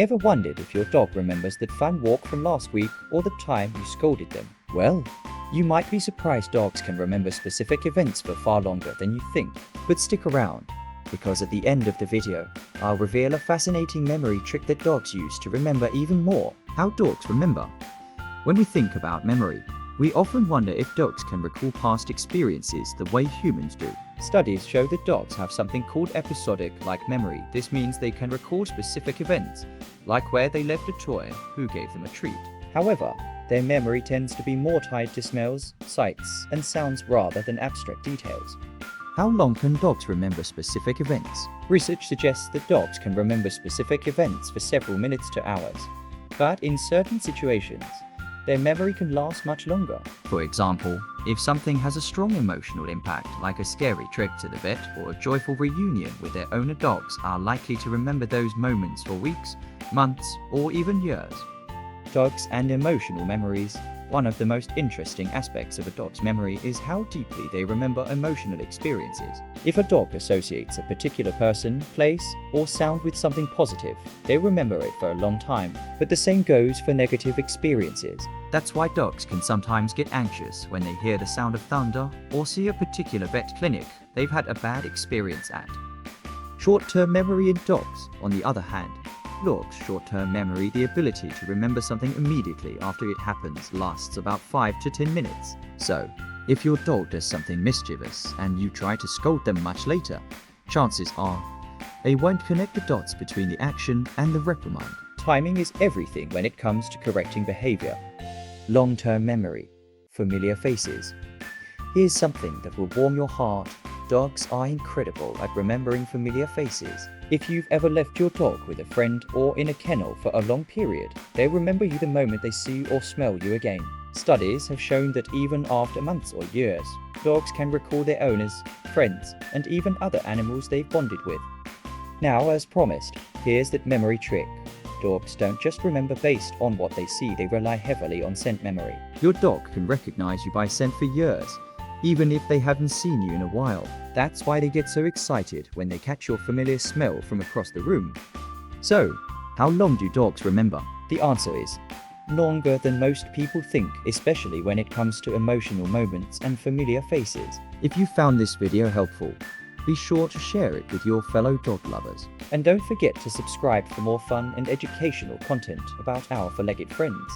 Ever wondered if your dog remembers that fun walk from last week or the time you scolded them? Well, you might be surprised dogs can remember specific events for far longer than you think. But stick around, because at the end of the video, I'll reveal a fascinating memory trick that dogs use to remember even more. How dogs remember. When we think about memory, we often wonder if dogs can recall past experiences the way humans do. Studies show that dogs have something called episodic-like memory. This means they can recall specific events, like where they left a toy, who gave them a treat. However, their memory tends to be more tied to smells, sights, and sounds rather than abstract details. How long can dogs remember specific events? Research suggests that dogs can remember specific events for several minutes to hours. But in certain situations, their memory can last much longer. For example, if something has a strong emotional impact, like a scary trip to the vet or a joyful reunion with their owner, dogs are likely to remember those moments for weeks, months, or even years. Dogs and emotional memories. One of the most interesting aspects of a dog's memory is how deeply they remember emotional experiences. If a dog associates a particular person, place, or sound with something positive, they remember it for a long time. But the same goes for negative experiences. That's why dogs can sometimes get anxious when they hear the sound of thunder or see a particular vet clinic they've had a bad experience at. Short-term memory in dogs, on the other hand. Dogs' short-term memory, the ability to remember something immediately after it happens, lasts about 5 to 10 minutes. So, if your dog does something mischievous and you try to scold them much later, chances are they won't connect the dots between the action and the reprimand. Timing is everything when it comes to correcting behavior. Long-term memory. Familiar faces. Here's something that will warm your heart. Dogs are incredible at remembering familiar faces. If you've ever left your dog with a friend or in a kennel for a long period, they'll remember you the moment they see or smell you again. Studies have shown that even after months or years, dogs can recall their owners, friends, and even other animals they've bonded with. Now, as promised, here's that memory trick. Dogs don't just remember based on what they see, they rely heavily on scent memory. Your dog can recognize you by scent for years, even if they haven't seen you in a while. That's why they get so excited when they catch your familiar smell from across the room. So, how long do dogs remember? The answer is longer than most people think, especially when it comes to emotional moments and familiar faces. If you found this video helpful, be sure to share it with your fellow dog lovers. And don't forget to subscribe for more fun and educational content about our four-legged friends.